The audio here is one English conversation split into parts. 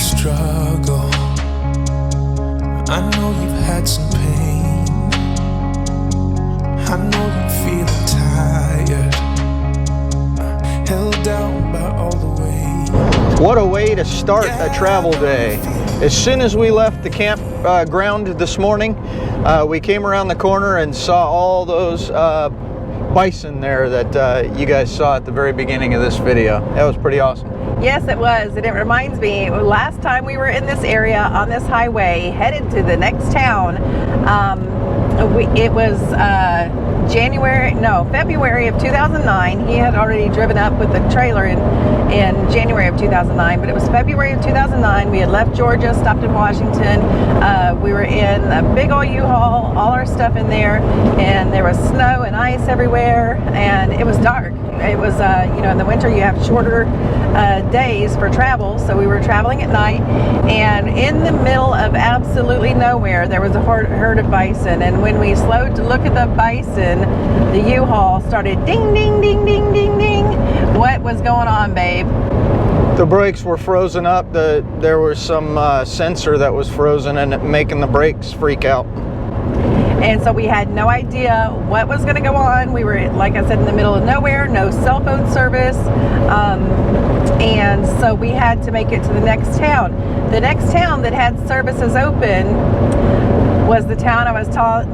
struggle. I know you've had some pain. I know you're feeling tired, held down by all the way. What a way to start a travel day. As soon as we left the campground this morning, we came around the corner and saw all those bison there that you guys saw at the very beginning of this video. That was pretty awesome. Yes, it was, and it reminds me, last time we were in this area on this highway, headed to the next town, it was February of 2009. He had already driven up with the trailer in January of 2009, but it was February of 2009. We had left Georgia, stopped in Washington. We were in a big old U-Haul, all our stuff in there, and there was snow and ice everywhere, and it was dark. It was, in the winter you have shorter days for travel, so we were traveling at night, and in the middle of absolutely nowhere there was a herd of bison, and when we slowed to look at the bison, the U-Haul started ding, ding, ding, ding, ding, ding. What was going on, babe? The brakes were frozen up. There was some sensor that was frozen and making the brakes freak out. And so we had no idea what was going to go on. We were, like I said, in the middle of nowhere, no cell phone service. And so we had to make it to the next town. The next town that had services open was the town I was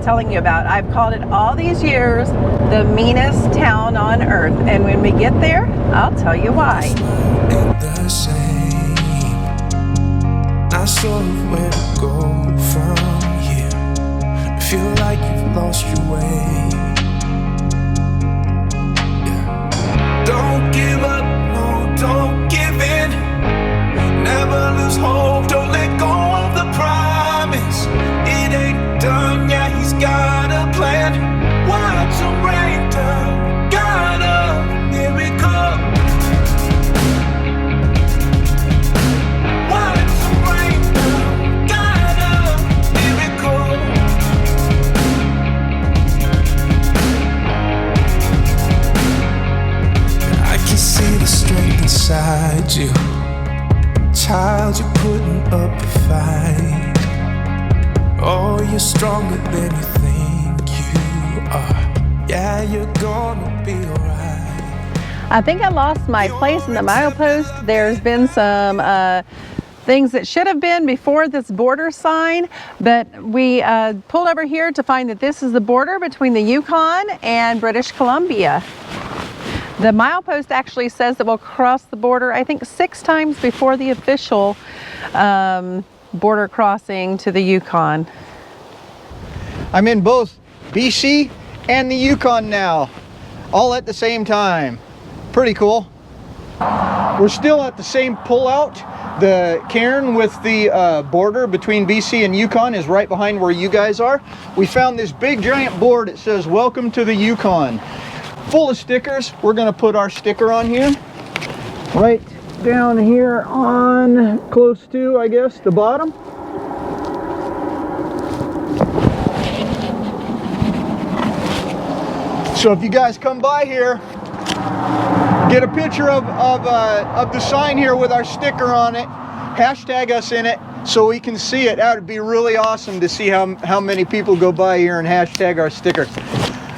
telling you about. I've called it all these years the meanest town on earth. And when we get there, I'll tell you why. Ain't the same. Not sure where to go from here. Feel like you've lost your way. Yeah. Don't give up, no, don't give in. Never lose hope, don't let go of the promise. It ain't done, yeah, he's got a plan. Watch him rain down, got a miracle. Watch him rain down, got a miracle. I can see the strength inside you. Child, you're putting up a fight. Oh, you're stronger than you think you are. Yeah, you're gonna be alright. I think I lost my place in the milepost. There's been some things that should have been before this border sign, but we pulled over here to find that this is the border between the Yukon and British Columbia. The milepost actually says that we'll cross the border, I think 6 times before the official border crossing to the Yukon. I'm in both BC and the Yukon now, all at the same time. Pretty cool. We're still at the same pullout. The cairn with the border between BC and Yukon is right behind where you guys are. We found this big giant board that says, "Welcome to the Yukon." Full of stickers. We're gonna put our sticker on here. Right down here on close to, I guess, the bottom. So if you guys come by here, get a picture of the sign here with our sticker on it, hashtag us in it so we can see it. That would be really awesome to see how many people go by here and hashtag our sticker.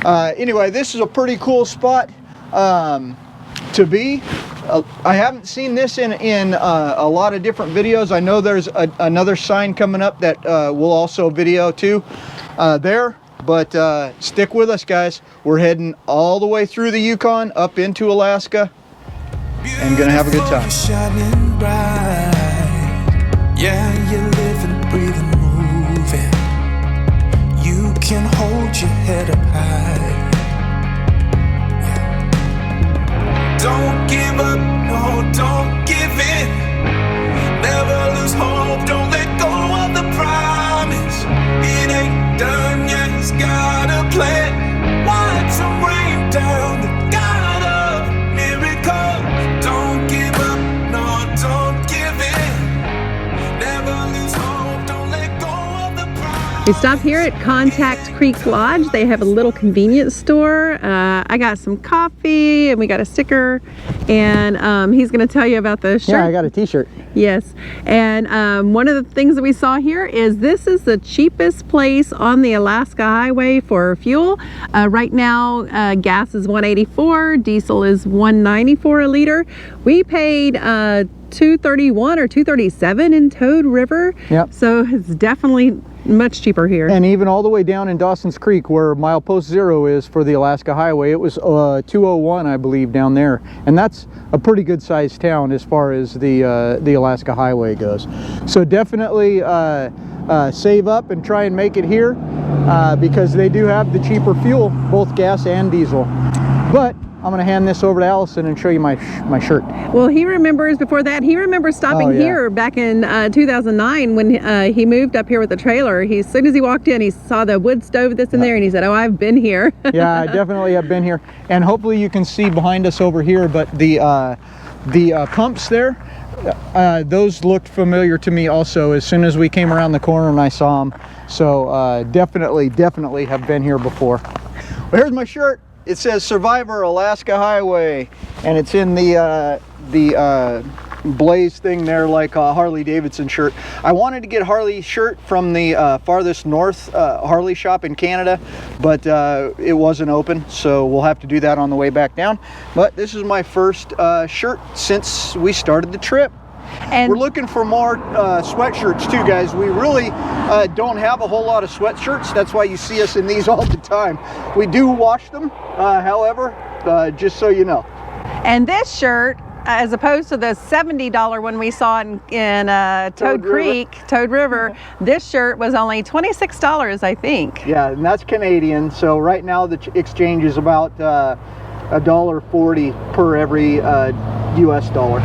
Anyway, this is a pretty cool spot to be. I haven't seen this in a lot of different videos. I know there's another sign coming up that we'll also video too there. But stick with us, guys. We're heading all the way through the Yukon up into Alaska and gonna have a good time. Shining bright. Yeah, you're living, breathing, moving. You can hold your head up high. Yeah. Don't give up, no, don't give in. Never lose hope, don't let go of the promise. It ain't done yet, he's got a plan. Watch him rain down, the God of miracles. Don't give up, no, don't give We stopped here at Contact Creek Lodge. They have a little convenience store. I got some coffee and we got a sticker, and he's going to tell you about the shirt. Yeah, I got a t-shirt. Yes, and one of the things that we saw here is this is the cheapest place on the Alaska Highway for fuel. Right now, gas is $1.84, diesel is $1.94 a liter. We paid $2.31 or $2.37 in Toad River. Yep. So it's definitely much cheaper here. And even all the way down in Dawson's Creek, where milepost 0 is for the Alaska Highway, it was 201, I believe, down there. And that's a pretty good sized town as far as the Alaska Highway goes. So definitely save up and try and make it here because they do have the cheaper fuel, both gas and diesel. But I'm going to hand this over to Allison and show you my shirt. Well, he remembers before that, he remembers stopping here back in 2009 when he moved up here with the trailer. As soon as he walked in, he saw the wood stove that's in there, and he said, oh, I've been here. Yeah, I definitely have been here. And hopefully you can see behind us over here, but the pumps there, those looked familiar to me also as soon as we came around the corner and I saw them. So definitely have been here before. Well, here's my shirt. It says Survivor Alaska Highway, and it's in the blaze thing there, like a Harley Davidson shirt. I wanted to get Harley shirt from the farthest north Harley shop in Canada, but it wasn't open, so we'll have to do that on the way back down. But this is my first shirt since we started the trip. And we're looking for more sweatshirts too, guys. We really don't have a whole lot of sweatshirts. That's why you see us in these all the time. We do wash them, however, just so you know. And this shirt, as opposed to the $70 one we saw in Toad River, this shirt was only $26, I think. Yeah, and that's Canadian. So right now the exchange is about $1.40 per every US dollar.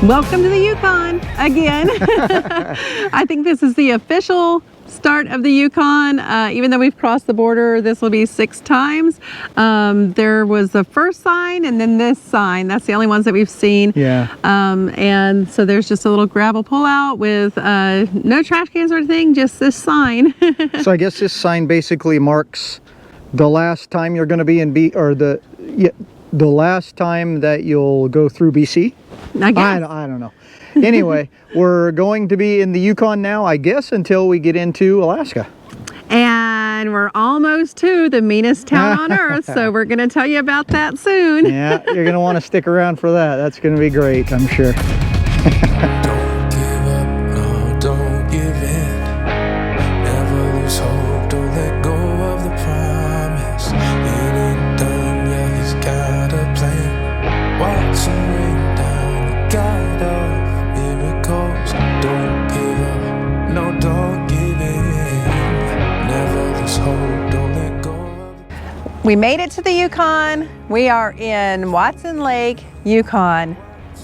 Welcome to the Yukon again. I think this is the official start of the Yukon. Even though we've crossed the border, this will be 6 times. There was the first sign and then this sign. That's the only ones that we've seen. Yeah. And so there's just a little gravel pullout with no trash cans or anything, just this sign. So I guess this sign basically marks the last time you're going to be in the last time that you'll go through BC. I guess. I don't know. Anyway, we're going to be in the Yukon now, I guess, until we get into Alaska. And we're almost to the meanest town on earth, so we're going to tell you about that soon. Yeah, you're going to want to stick around for that. That's going to be great, I'm sure. Don't give up, no, don't give in. Never lose hope, don't let go of the promise. It ain't done, yeah, he's got a plan. Watch him rain down the God of miracles. Don't give up, no, don't give in. Never lose hope, don't let go of. We made it to the Yukon. We are in Watson Lake, Yukon,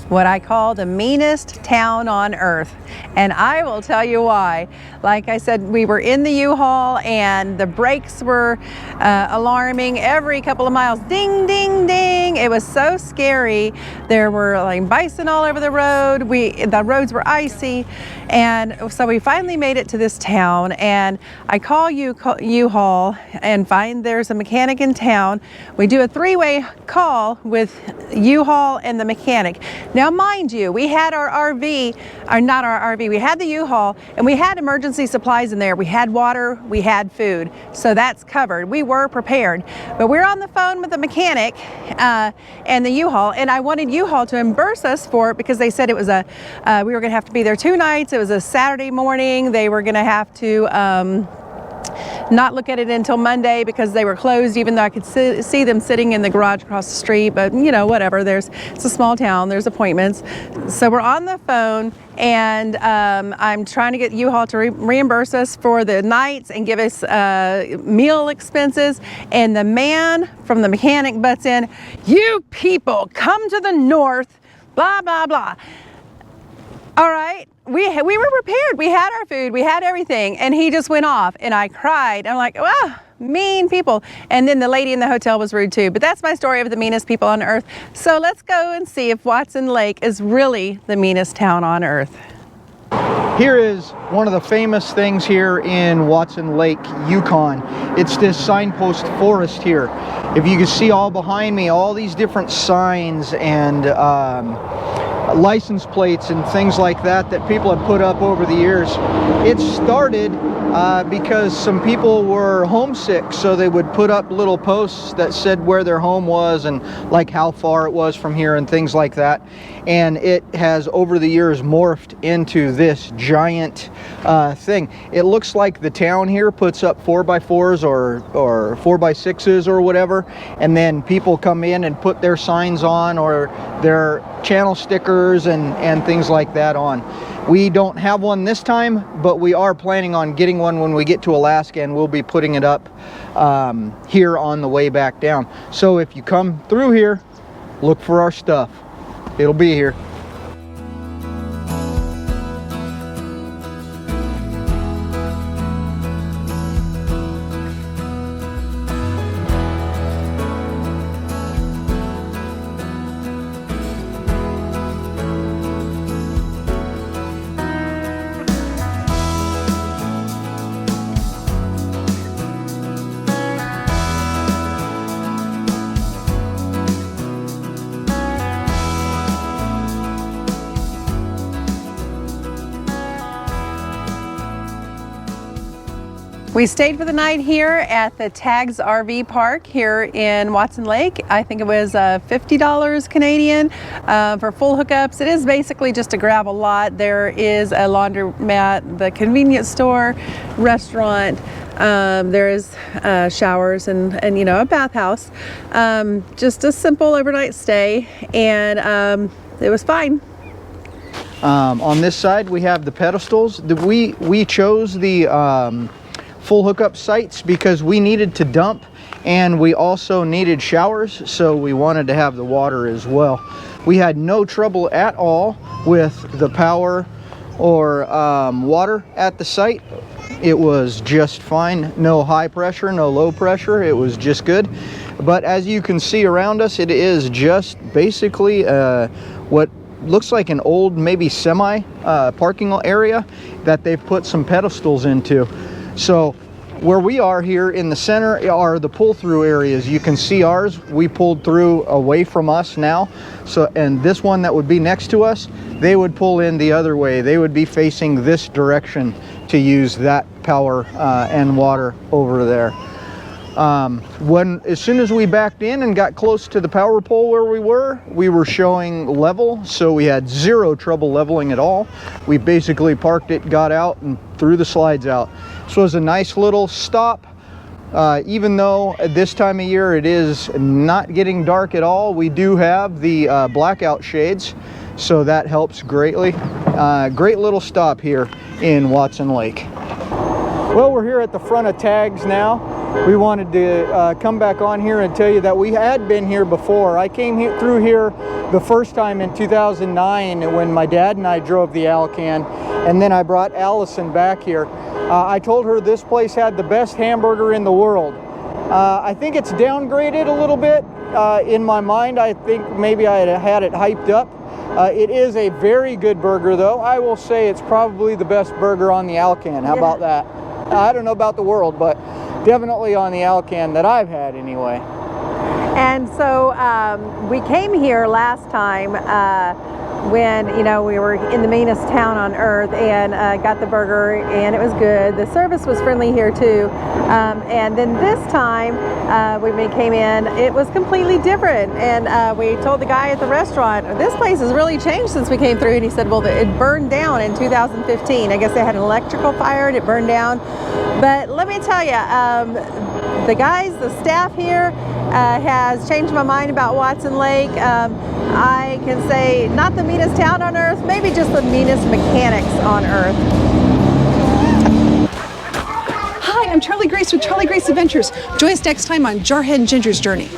what I call the meanest town on earth. And I will tell you why. Like I said, we were in the U-Haul and the brakes were alarming every couple of miles. Ding, ding, ding. It was so scary. There were like bison all over the road. The roads were icy. And so we finally made it to this town, and I call U-Haul and find there's a mechanic in town. We do a 3-way call with U-Haul and the mechanic. Now, mind you, we had our RV, or not our RV, we had the U-Haul, and we had emergency supplies in there. We had water, we had food, so that's covered. We were prepared. But we're on the phone with the mechanic and the U-Haul, and I wanted U-Haul to reimburse us for it because they said it was we were going to have to be there 2 nights. It was a Saturday morning. They were going to have to not look at it until Monday because they were closed, even though I could see them sitting in the garage across the street. But you know, whatever, it's a small town, there's appointments. So we're on the phone, and I'm trying to get U-Haul to reimburse us for the nights and give us meal expenses. And the man from the mechanic butts in, "You people come to the north, blah, blah, blah." All right. We were prepared. We had our food. We had everything. And he just went off, and I cried. I'm like, wow, mean people. And then the lady in the hotel was rude too. But that's my story of the meanest people on earth. So let's go and see if Watson Lake is really the meanest town on earth. Here is one of the famous things here in Watson Lake, Yukon. It's this Signpost Forest here. If you can see all behind me, all these different signs and license plates and things like that that people have put up over the years. It started because some people were homesick, so they would put up little posts that said where their home was and like how far it was from here and things like that. And it has over the years morphed into this giant thing. It looks like the town here puts up 4x4s or 4x6s or whatever, and then people come in and put their signs on or their channel stickers and things like that on. We don't have one this time, but we are planning on getting one when we get to Alaska, and we'll be putting it up here on the way back down. So if you come through here, look for our stuff. It'll be here. We stayed for the night here at the Tags RV Park here in Watson Lake. I think it was $50 Canadian for full hookups. It is basically just a gravel lot. There is a laundromat, the convenience store, restaurant. There is showers and you know, a bathhouse. Just a simple overnight stay, and it was fine. On this side we have the pedestals. We chose the full hookup sites because we needed to dump, and we also needed showers, so we wanted to have the water as well. We had no trouble at all with the power or water at the site. It was just fine. No high pressure, no low pressure. It was just good. But as you can see around us, it is just basically what looks like an old maybe semi parking area that they've put some pedestals into. So where we are here in the center are the pull-through areas. You can see ours. We pulled through away from us now. So, and this one that would be next to us, they would pull in the other way. They would be facing this direction to use that power and water over there. As soon as we backed in and got close to the power pole where we were showing level, so we had zero trouble leveling at all. We basically parked it, got out, and threw the slides out. This was a nice little stop. Even though at this time of year it is not getting dark at all, we do have the blackout shades, so that helps greatly. Great little stop here in Watson Lake. Well, we're here at the front of Tags now. We wanted to come back on here and tell you that we had been here before. I came through here the first time in 2009 when my dad and I drove the Alcan, and then I brought Allison back here. I told her this place had the best hamburger in the world. I think it's downgraded a little bit in my mind. I think maybe I had it hyped up. It is a very good burger though. I will say it's probably the best burger on the Alcan. How about that? I don't know about the world, but definitely on the Alcan that I've had anyway. And so we came here last time when, you know, we were in the meanest town on earth and got the burger, and it was good. The service was friendly here too. And then this time when we came in, it was completely different. And we told the guy at the restaurant, this place has really changed since we came through. And he said, well, it burned down in 2015. I guess they had an electrical fire and it burned down. But let me tell you, the guys, the staff here has changed my mind about Watson Lake. I can say not the meanest town on earth, maybe just the meanest mechanics on earth. Hi, I'm Charlie Grace with Charlie Grace Adventures. Join us next time on Jarhead and Ginger's Journey.